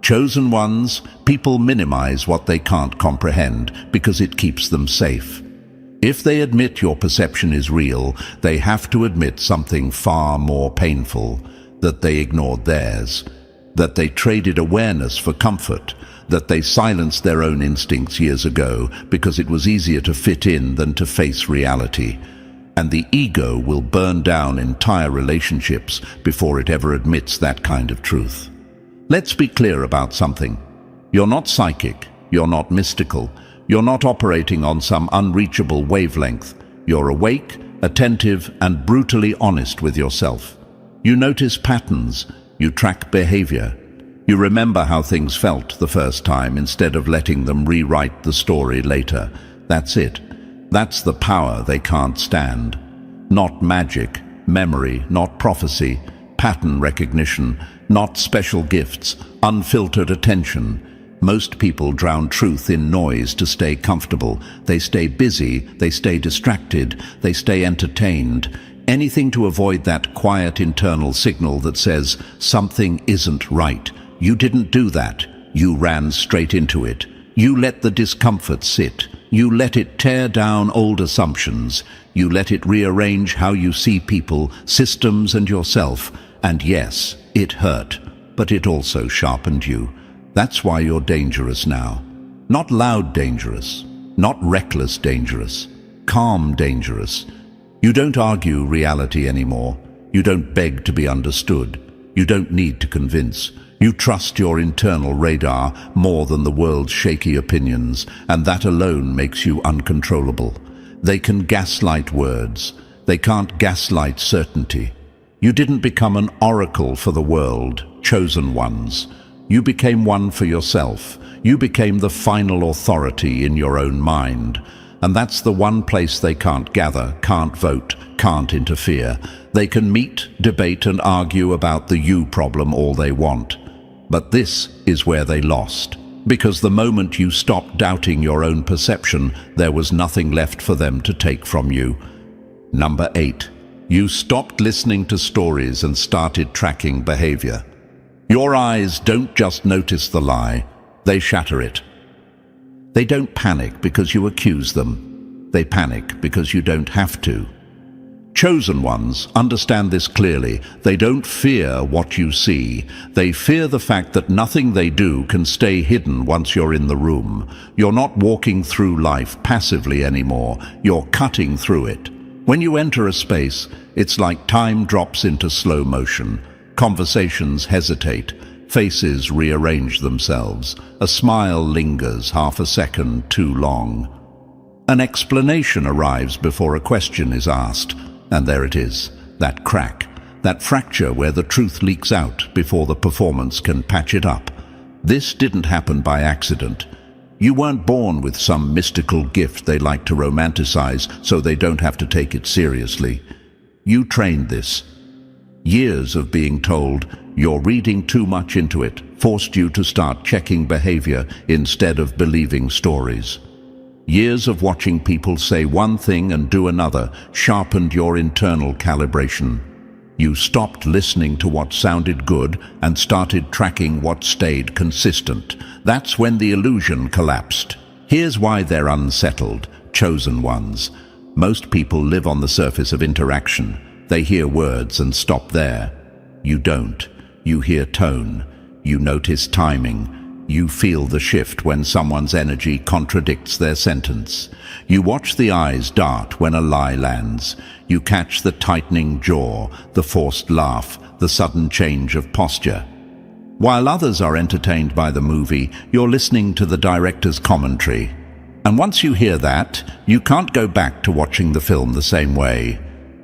Chosen ones, people minimize what they can't comprehend because it keeps them safe. If they admit your perception is real, they have to admit something far more painful, that they ignored theirs, that they traded awareness for comfort, that they silenced their own instincts years ago because it was easier to fit in than to face reality. And the ego will burn down entire relationships before it ever admits that kind of truth. Let's be clear about something. You're not psychic, you're not mystical, you're not operating on some unreachable wavelength. You're awake, attentive, and brutally honest with yourself. You notice patterns, you track behavior. You remember how things felt the first time instead of letting them rewrite the story later. That's it. That's the power they can't stand. Not magic, memory, not prophecy, pattern recognition, not special gifts, unfiltered attention. Most people drown truth in noise to stay comfortable. They stay busy, they stay distracted, they stay entertained. Anything to avoid that quiet internal signal that says something isn't right. You didn't do that. You ran straight into it. You let the discomfort sit. You let it tear down old assumptions. You let it rearrange how you see people, systems, and yourself. And yes, it hurt, but it also sharpened you. That's why you're dangerous now. Not loud dangerous, not reckless dangerous, calm dangerous. You don't argue reality anymore. You don't beg to be understood. You don't need to convince. You trust your internal radar more than the world's shaky opinions, and that alone makes you uncontrollable. They can gaslight words. They can't gaslight certainty. You didn't become an oracle for the world, chosen ones. You became one for yourself. You became the final authority in your own mind. And that's the one place they can't gather, can't vote, can't interfere. They can meet, debate, and argue about the you problem all they want. But this is where they lost. Because the moment you stopped doubting your own perception, there was nothing left for them to take from you. Number 8. You stopped listening to stories and started tracking behavior. Your eyes don't just notice the lie, they shatter it. They don't panic because you accuse them. They panic because you don't have to. Chosen ones understand this clearly. They don't fear what you see. They fear the fact that nothing they do can stay hidden once you're in the room. You're not walking through life passively anymore. You're cutting through it. When you enter a space, it's like time drops into slow motion. Conversations hesitate. Faces rearrange themselves. A smile lingers half a second too long. An explanation arrives before a question is asked. And there it is, that crack, that fracture where the truth leaks out before the performance can patch it up. This didn't happen by accident. You weren't born with some mystical gift they like to romanticize so they don't have to take it seriously. You trained this. Years of being told you're reading too much into it forced you to start checking behavior instead of believing stories. Years of watching people say one thing and do another sharpened your internal calibration. You stopped listening to what sounded good and started tracking what stayed consistent. That's when the illusion collapsed. Here's why they're unsettled, chosen ones. Most people live on the surface of interaction. They hear words and stop there. You don't. You hear tone. You notice timing. You feel the shift when someone's energy contradicts their sentence. You watch the eyes dart when a lie lands. You catch the tightening jaw, the forced laugh, the sudden change of posture. While others are entertained by the movie, you're listening to the director's commentary. And once you hear that, you can't go back to watching the film the same way.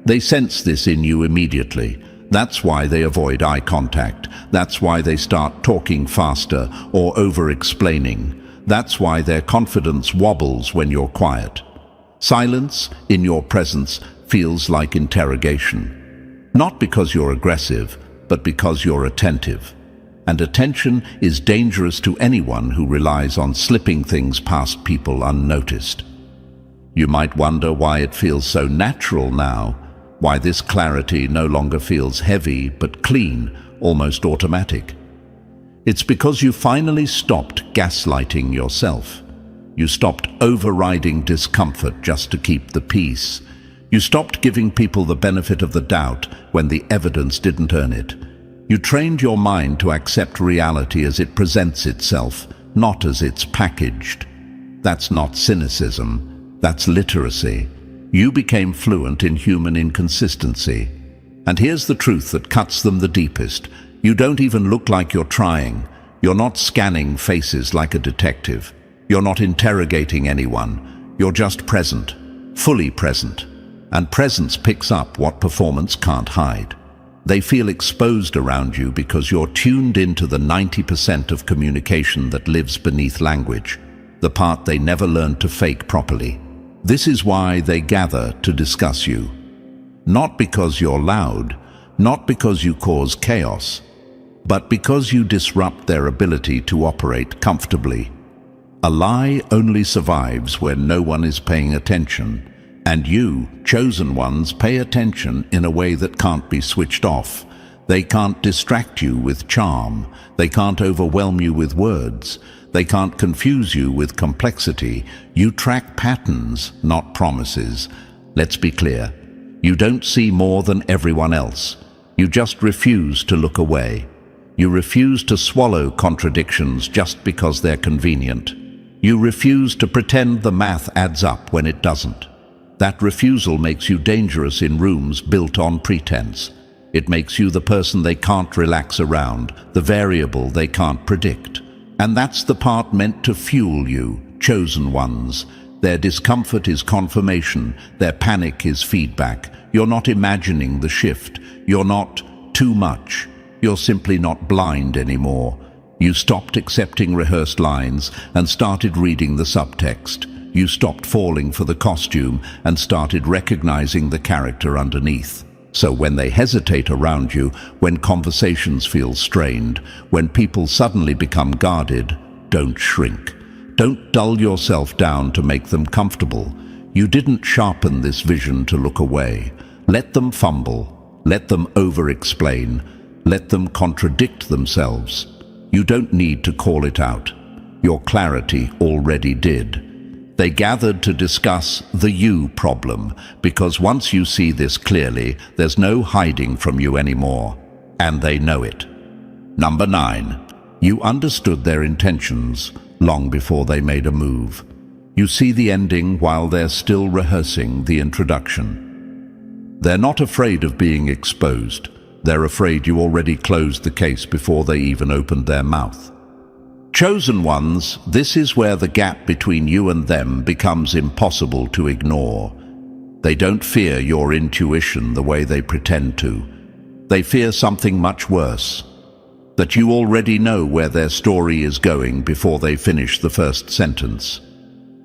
They sense this in you immediately. That's why they avoid eye contact. That's why they start talking faster or over-explaining. That's why their confidence wobbles when you're quiet. Silence in your presence feels like interrogation. Not because you're aggressive, but because you're attentive. And attention is dangerous to anyone who relies on slipping things past people unnoticed. You might wonder why it feels so natural now, why this clarity no longer feels heavy but clean, almost automatic. It's because you finally stopped gaslighting yourself. You stopped overriding discomfort just to keep the peace. You stopped giving people the benefit of the doubt when the evidence didn't earn it. You trained your mind to accept reality as it presents itself, not as it's packaged. That's not cynicism, that's literacy. You became fluent in human inconsistency. And here's the truth that cuts them the deepest. You don't even look like you're trying. You're not scanning faces like a detective. You're not interrogating anyone. You're just present, fully present. And presence picks up what performance can't hide. They feel exposed around you because you're tuned into the 90% of communication that lives beneath language, the part they never learned to fake properly. This is why they gather to discuss you. Not because you're loud, not because you cause chaos, but because you disrupt their ability to operate comfortably. A lie only survives when no one is paying attention. And you, chosen ones, pay attention in a way that can't be switched off. They can't distract you with charm. They can't overwhelm you with words. They can't confuse you with complexity. You track patterns, not promises. Let's be clear. You don't see more than everyone else. You just refuse to look away. You refuse to swallow contradictions just because they're convenient. You refuse to pretend the math adds up when it doesn't. That refusal makes you dangerous in rooms built on pretense. It makes you the person they can't relax around, the variable they can't predict. And that's the part meant to fuel you, chosen ones. Their discomfort is confirmation, their panic is feedback. You're not imagining the shift. You're not too much. You're simply not blind anymore. You stopped accepting rehearsed lines and started reading the subtext. You stopped falling for the costume and started recognizing the character underneath. So when they hesitate around you, when conversations feel strained, when people suddenly become guarded, don't shrink. Don't dull yourself down to make them comfortable. You didn't sharpen this vision to look away. Let them fumble. Let them over-explain. Let them contradict themselves. You don't need to call it out. Your clarity already did. They gathered to discuss the you problem, because once you see this clearly, there's no hiding from you anymore, and they know it. Number 9, you understood their intentions long before they made a move. You see the ending while they're still rehearsing the introduction. They're not afraid of being exposed. They're afraid you already closed the case before they even opened their mouth. Chosen ones, this is where the gap between you and them becomes impossible to ignore. They don't fear your intuition the way they pretend to. They fear something much worse. That you already know where their story is going before they finish the first sentence.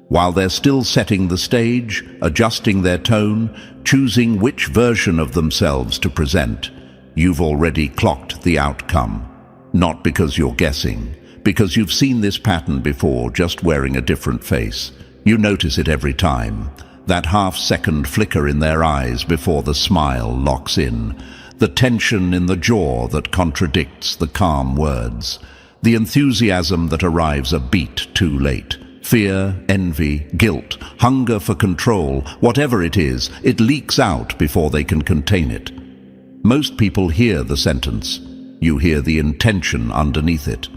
While they're still setting the stage, adjusting their tone, choosing which version of themselves to present, you've already clocked the outcome. Not because you're guessing, because you've seen this pattern before, just wearing a different face. You notice it every time. That half-second flicker in their eyes before the smile locks in. The tension in the jaw that contradicts the calm words. The enthusiasm that arrives a beat too late. Fear, envy, guilt, hunger for control, whatever it is, it leaks out before they can contain it. Most people hear the sentence. You hear the intention underneath it.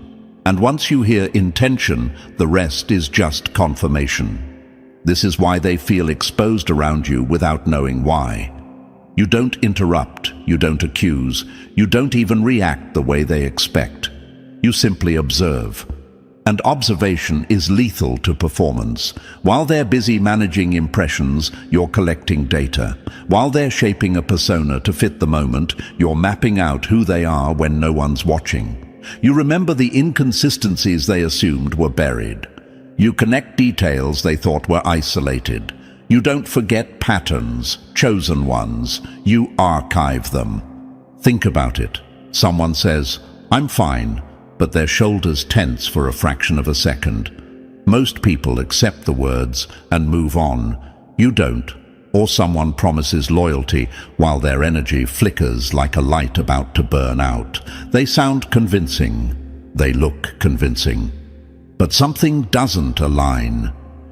And once you hear intention, the rest is just confirmation. This is why they feel exposed around you without knowing why. You don't interrupt, you don't accuse, you don't even react the way they expect. You simply observe. and observation is lethal to performance. While they're busy managing impressions, you're collecting data. While they're shaping a persona to fit the moment, you're mapping out who they are when no one's watching. You remember the inconsistencies they assumed were buried. You connect details they thought were isolated. You don't forget patterns, chosen ones. You archive them. Think about it. Someone says, "I'm fine," but their shoulders tense for a fraction of a second. Most people accept the words and move on. You don't. Or someone promises loyalty while their energy flickers like a light about to burn out. They sound convincing. They look convincing. But something doesn't align.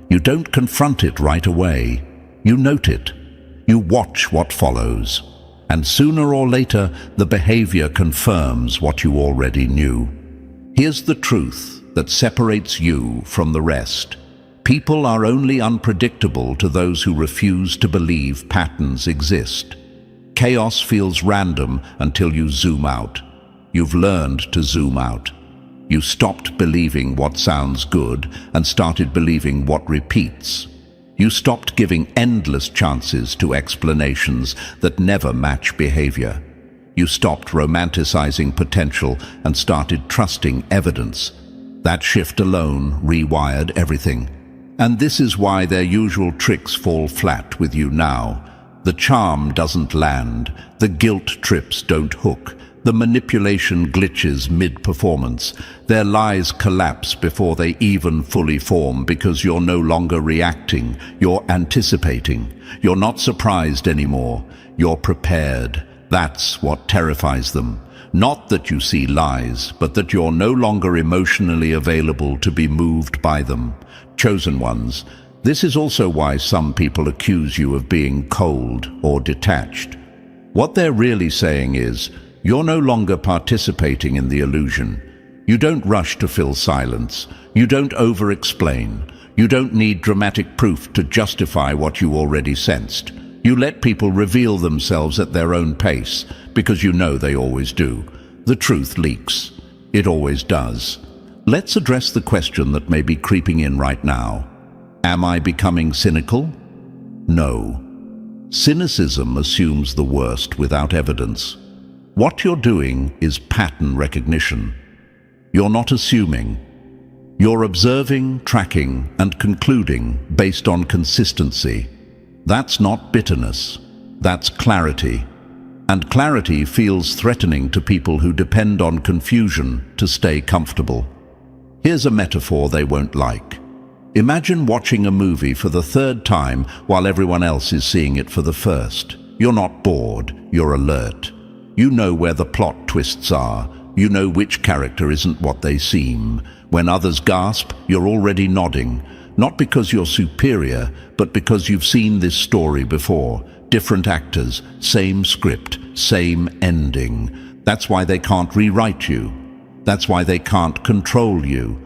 You don't confront it right away. You note it. You watch what follows. And sooner or later, the behavior confirms what you already knew. Here's the truth that separates you from the rest. People are only unpredictable to those who refuse to believe patterns exist. Chaos feels random until you zoom out. You've learned to zoom out. You stopped believing what sounds good and started believing what repeats. You stopped giving endless chances to explanations that never match behavior. You stopped romanticizing potential and started trusting evidence. That shift alone rewired everything. And this is why their usual tricks fall flat with you now. The charm doesn't land, the guilt trips don't hook, the manipulation glitches mid-performance. Their lies collapse before they even fully form because you're no longer reacting, you're anticipating. You're not surprised anymore, you're prepared. That's what terrifies them. Not that you see lies, but that you're no longer emotionally available to be moved by them. Chosen ones, this is also why some people accuse you of being cold or detached. What they're really saying is, you're no longer participating in the illusion. You don't rush to fill silence. You don't over-explain. You don't need dramatic proof to justify what you already sensed. You let people reveal themselves at their own pace, because you know they always do. The truth leaks. It always does. Let's address the question that may be creeping in right now. Am I becoming cynical? No. Cynicism assumes the worst without evidence. What you're doing is pattern recognition. You're not assuming. You're observing, tracking, and concluding based on consistency. That's not bitterness. That's clarity. And clarity feels threatening to people who depend on confusion to stay comfortable. Here's a metaphor they won't like. Imagine watching a movie for the third time while everyone else is seeing it for the first. You're not bored, you're alert. You know where the plot twists are. You know which character isn't what they seem. When others gasp, you're already nodding. Not because you're superior, but because you've seen this story before. Different actors, same script, same ending. That's why they can't rewrite you. That's why they can't control you.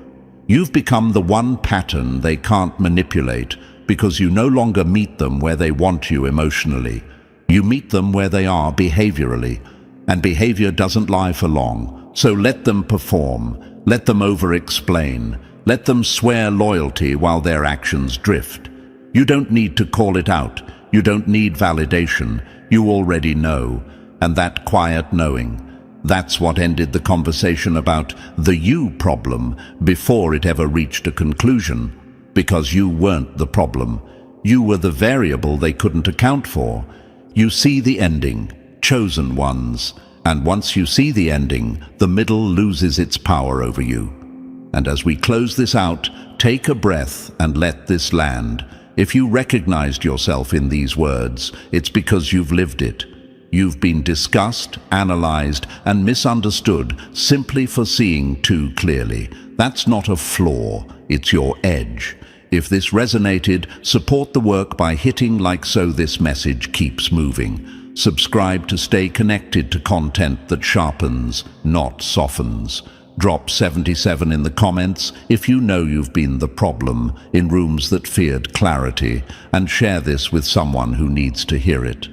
You've become the one pattern they can't manipulate because you no longer meet them where they want you emotionally. You meet them where they are behaviorally. And behavior doesn't lie for long. So let them perform. Let them over-explain. Let them swear loyalty while their actions drift. You don't need to call it out. You don't need validation. You already know. And that quiet knowing, that's what ended the conversation about the you problem before it ever reached a conclusion. Because you weren't the problem. You were the variable they couldn't account for. You see the ending, chosen ones. And once you see the ending, the middle loses its power over you. And as we close this out, take a breath and let this land. If you recognized yourself in these words, it's because you've lived it. You've been discussed, analyzed, and misunderstood simply for seeing too clearly. That's not a flaw, it's your edge. If this resonated, support the work by hitting like so this message keeps moving. Subscribe to stay connected to content that sharpens, not softens. Drop 77 in the comments if you know you've been the problem in rooms that feared clarity, and share this with someone who needs to hear it.